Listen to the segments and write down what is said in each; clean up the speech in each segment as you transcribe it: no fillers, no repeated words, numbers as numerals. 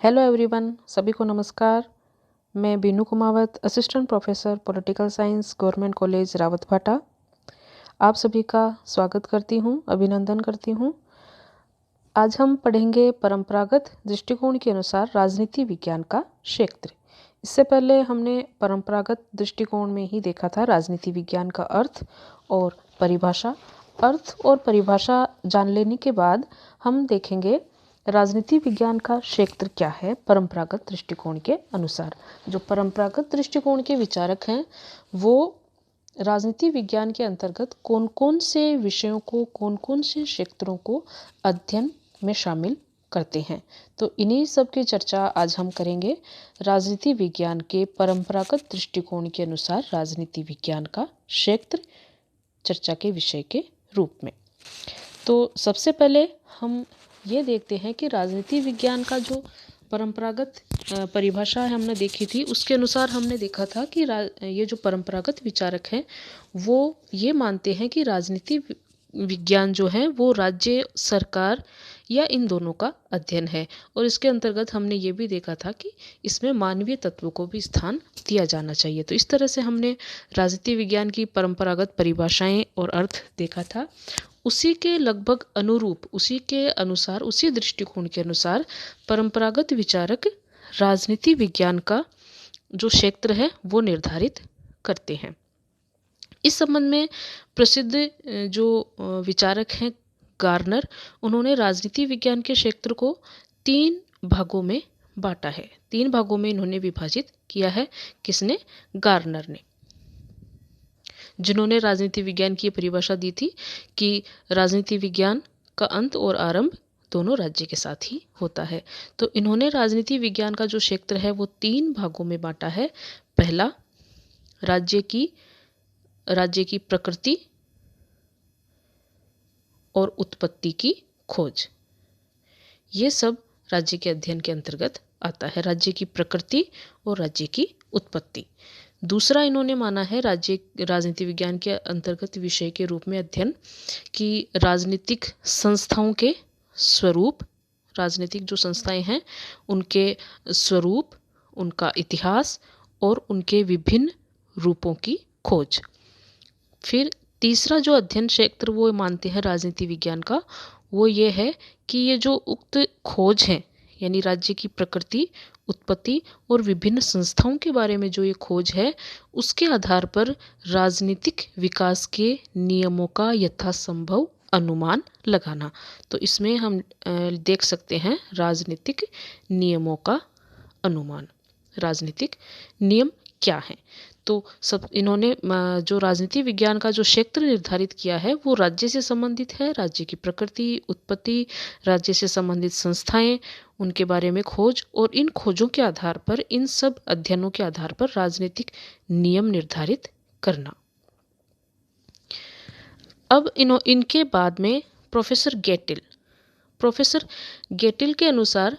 Hello everyone, सभी को नमस्कार। मैं Binu Kumawat, assistant professor political science, government college Rawatbhata, आप सभी का स्वागत करती हूँ, अभिनंदन करती हूँ। आज हम पढ़ेंगे परंपरागत दृष्टिकोण के अनुसार राजनीति विज्ञान का क्षेत्र। इससे पहले हमने परंपरागत दृष्टिकोण में ही देखा था राजनीति विज्ञान का अर्थ और परिभाषा। अर्थ और परिभाषा जान लेने के बाद हम देखेंगे राजनीति विज्ञान का क्षेत्र क्या है परंपरागत दृष्टिकोण के अनुसार। जो परंपरागत दृष्टिकोण के विचारक हैं वो राजनीति विज्ञान के अंतर्गत कौन कौन से विषयों को, कौन कौन से क्षेत्रों को अध्ययन में शामिल करते हैं। तो इन्हीं सब की चर्चा आज हम करेंगे राजनीति विज्ञान के परंपरागत दृष्टिकोण के अनुसार राजनीति विज्ञान का क्षेत्र चर्चा के विषय के रूप में। तो सबसे पहले हम ये देखते हैं कि राजनीति विज्ञान का जो परंपरागत परिभाषा है हमने देखी थी, उसके अनुसार हमने देखा था कि ये जो परंपरागत विचारक हैं वो ये मानते हैं कि राजनीति विज्ञान जो है वो राज्य, सरकार या इन दोनों का अध्ययन है। और इसके अंतर्गत हमने ये भी देखा था कि इसमें मानवीय तत्वों को भी स्थान दिया जाना चाहिए। तो इस तरह से हमने राजनीति विज्ञान की परंपरागत परिभाषाएं और अर्थ देखा था। उसी के लगभग अनुरूप, उसी के अनुसार, उसी दृष्टिकोण के अनुसार परंपरागत विचारक राजनीति विज्ञान का जो क्षेत्र है वो निर्धारित करते हैं। इस संबंध में प्रसिद्ध जो विचारक हैं गार्नर, उन्होंने राजनीति विज्ञान के क्षेत्र को 3 भागों में बांटा है। 3 भागों में इन्होंने विभाजित किया है। किसने? गार्नर ने, जिन्होंने राजनीति विज्ञान की परिभाषा दी थी कि राजनीति विज्ञान का अंत और आरंभ दोनों राज्य के साथ ही होता है। तो इन्होंने राजनीति विज्ञान का जो क्षेत्र है वो 3 भागों में बांटा है। पहला, राज्य की प्रकृति और उत्पत्ति की खोज। ये सब राज्य के अध्ययन के अंतर्गत आता है, राज्य की प्रकृति और राज्य की उत्पत्ति। दूसरा, इन्होंने माना है राजनीति विज्ञान के अंतर्गत विषय के रूप में अध्ययन कि राजनीतिक संस्थाओं के स्वरूप, राजनीतिक जो संस्थाएं हैं उनके स्वरूप, उनका इतिहास और उनके विभिन्न रूपों की खोज। फिर तीसरा जो अध्ययन क्षेत्र वो मानते हैं राजनीति विज्ञान का, वो ये है कि ये जो उक्त खोज है, यानी राज्य की प्रकृति, उत्पत्ति और विभिन्न संस्थाओं के बारे में जो ये खोज है, उसके आधार पर राजनीतिक विकास के नियमों का यथासंभव अनुमान लगाना। तो इसमें हम देख सकते हैं राजनीतिक नियमों का अनुमान। राजनीतिक नियम क्या है? तो सब इन्होंने जो राजनीति विज्ञान का जो क्षेत्र निर्धारित किया है वो राज्य से संबंधित है। राज्य की प्रकृति, उत्पत्ति, राज्य से संबंधित संस्थाएं, उनके बारे में खोज, और इन खोजों के आधार पर, इन सब अध्ययनों के आधार पर राजनीतिक नियम निर्धारित करना। अब इनके बाद में प्रोफेसर गेटिल के अनुसार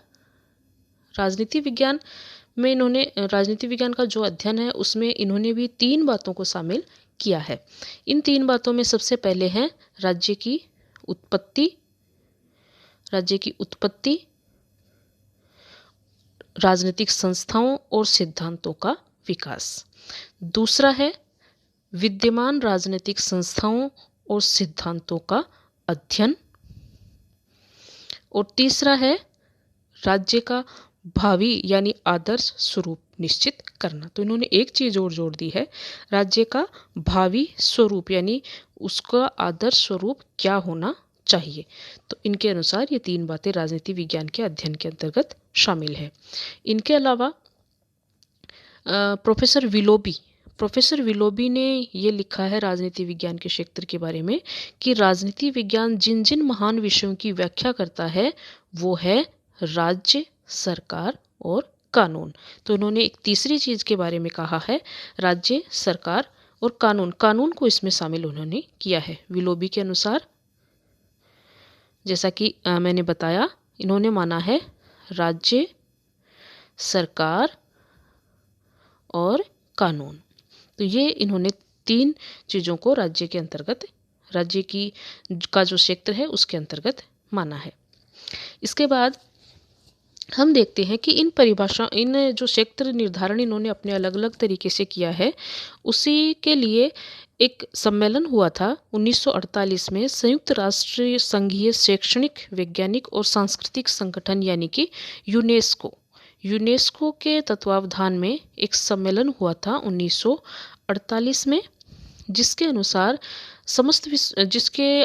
राजनीति विज्ञान में, इन्होंने राजनीति विज्ञान का जो अध्ययन है उसमें इन्होंने भी 3 बातों को शामिल किया है। इन 3 बातों में सबसे पहले है राज्य की उत्पत्ति, राजनीतिक संस्थाओं और सिद्धांतों का विकास। दूसरा है विद्यमान राजनीतिक संस्थाओं और सिद्धांतों का अध्ययन। और तीसरा है राज्य का भावी यानी आदर्श स्वरूप निश्चित करना। तो इन्होंने एक चीज और जोड़ दी है, राज्य का भावी स्वरूप, यानी उसका आदर्श स्वरूप क्या होना चाहिए। तो इनके अनुसार ये 3 बातें राजनीति विज्ञान के अध्ययन के अंतर्गत शामिल है। इनके अलावा प्रोफेसर विलोबी ने ये लिखा है राजनीति विज्ञान के क्षेत्र के बारे में कि राजनीति विज्ञान जिन जिन महान विषयों की व्याख्या करता है वो है राज्य, सरकार और कानून। तो इन्होंने एक तीसरी चीज के बारे में कहा है, राज्य, सरकार और कानून को इसमें शामिल उन्होंने किया है। विलोबी के अनुसार, जैसा कि मैंने बताया, इन्होंने माना है राज्य, सरकार और कानून। तो ये इन्होंने 3 चीजों को राज्य के अंतर्गत, राज्य का जो क्षेत्र है उसके अंतर्गत माना है। इसके बाद हम देखते हैं कि इन जो क्षेत्र निर्धारण इन्होंने अपने अलग अलग तरीके से किया है, उसी के लिए एक सम्मेलन हुआ था 1948 में, संयुक्त राष्ट्र संघीय शैक्षणिक, वैज्ञानिक और सांस्कृतिक संगठन यानी कि यूनेस्को के तत्वावधान में एक सम्मेलन हुआ था 1948 में, जिसके अनुसार जिसके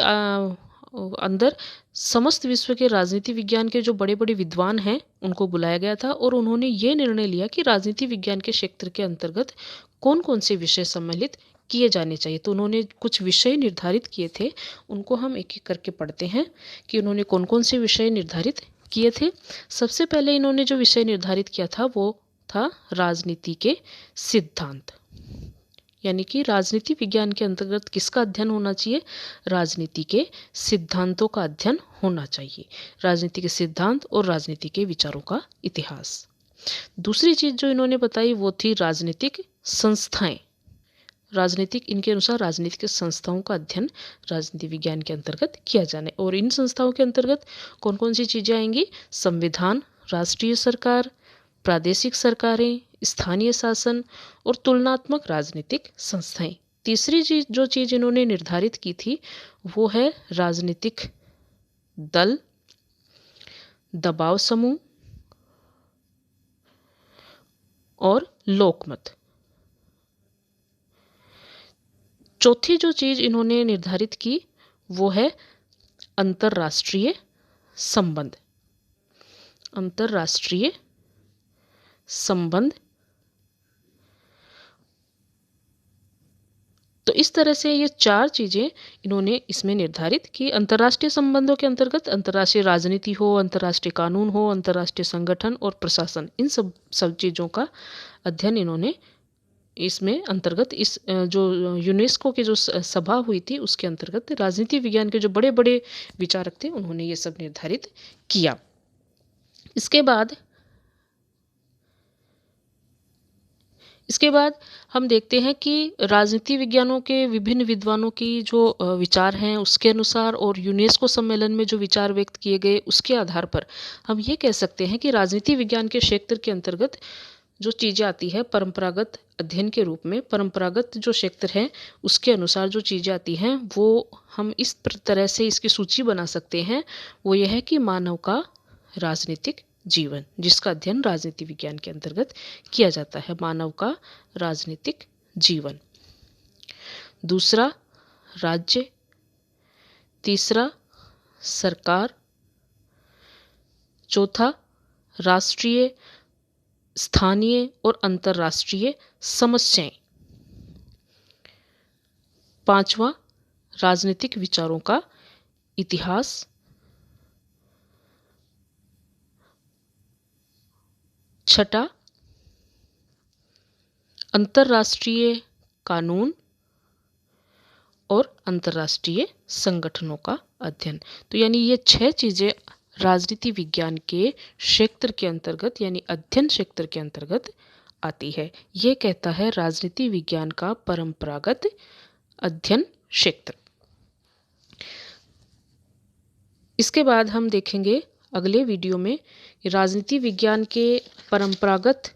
अंदर समस्त विश्व के राजनीति विज्ञान के जो बड़े बड़े विद्वान हैं उनको बुलाया गया था, और उन्होंने ये निर्णय लिया कि राजनीति विज्ञान के क्षेत्र के अंतर्गत कौन कौन से विषय सम्मिलित किए जाने चाहिए। तो उन्होंने कुछ विषय निर्धारित किए थे, उनको हम एक एक करके पढ़ते हैं कि उन्होंने कौन कौन से विषय निर्धारित किए थे। सबसे पहले इन्होंने जो विषय निर्धारित किया था वो था राजनीति के सिद्धांत, यानी कि राजनीति विज्ञान के अंतर्गत किसका अध्ययन होना चाहिए? राजनीति के सिद्धांतों का अध्ययन होना चाहिए। राजनीति के सिद्धांत और राजनीति के विचारों का इतिहास। दूसरी चीज जो इन्होंने बताई वो थी राजनीतिक संस्थाएं। इनके अनुसार राजनीतिक संस्थाओं का अध्ययन राजनीति विज्ञान के अंतर्गत किया जाना है। और इन संस्थाओं के अंतर्गत कौन कौन सी चीजें आएंगी? संविधान, राष्ट्रीय सरकार, प्रादेशिक सरकारें, स्थानीय शासन और तुलनात्मक राजनीतिक संस्थाएं। तीसरी चीज इन्होंने निर्धारित की थी वो है राजनीतिक दल, दबाव समूह और लोकमत। चौथी जो चीज इन्होंने निर्धारित की वो है अंतर्राष्ट्रीय संबंध। अंतर्राष्ट्रीय संबंध। तो इस तरह से ये चार चीजें इन्होंने इसमें निर्धारित की। अंतर्राष्ट्रीय संबंधों के अंतर्गत अंतर्राष्ट्रीय राजनीति हो, अंतर्राष्ट्रीय कानून हो, अंतर्राष्ट्रीय संगठन और प्रशासन, इन सब चीजों का अध्ययन इन्होंने इसमें अंतर्गत इस जो यूनेस्को की जो सभा हुई थी उसके अंतर्गत राजनीति विज्ञान के जो बड़े बड़े विचारक थे उन्होंने ये सब निर्धारित किया। इसके बाद हम देखते हैं कि राजनीति विज्ञानों के विभिन्न विद्वानों की जो विचार हैं उसके अनुसार और यूनेस्को सम्मेलन में जो विचार व्यक्त किए गए उसके आधार पर हम ये कह सकते हैं कि राजनीति विज्ञान के क्षेत्र के अंतर्गत जो चीज़ें आती है परंपरागत अध्ययन के रूप में, परंपरागत जो क्षेत्र है उसके अनुसार जो चीज़ें आती हैं वो हम इस तरह से इसकी सूची बना सकते हैं। वो यह है कि मानव का राजनीतिक जीवन, जिसका अध्ययन राजनीति विज्ञान के अंतर्गत किया जाता है, मानव का राजनीतिक जीवन। दूसरा राज्य, तीसरा सरकार, चौथा राष्ट्रीय, स्थानीय और अंतर्राष्ट्रीय समस्याएं, पांचवा राजनीतिक विचारों का इतिहास, छठा अंतर्राष्ट्रीय कानून और अंतर्राष्ट्रीय संगठनों का अध्ययन। तो यानी ये 6 चीजें राजनीति विज्ञान के क्षेत्र के अंतर्गत यानी अध्ययन क्षेत्र के अंतर्गत आती है। ये कहता है राजनीति विज्ञान का परंपरागत अध्ययन क्षेत्र। इसके बाद हम देखेंगे अगले वीडियो में राजनीति विज्ञान के परंपरागत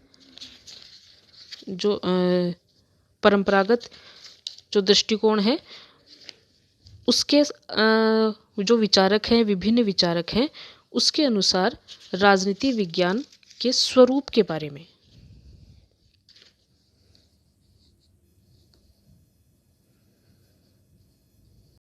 जो दृष्टिकोण है उसके जो विचारक हैं, विभिन्न विचारक हैं, उसके अनुसार राजनीति विज्ञान के स्वरूप के बारे में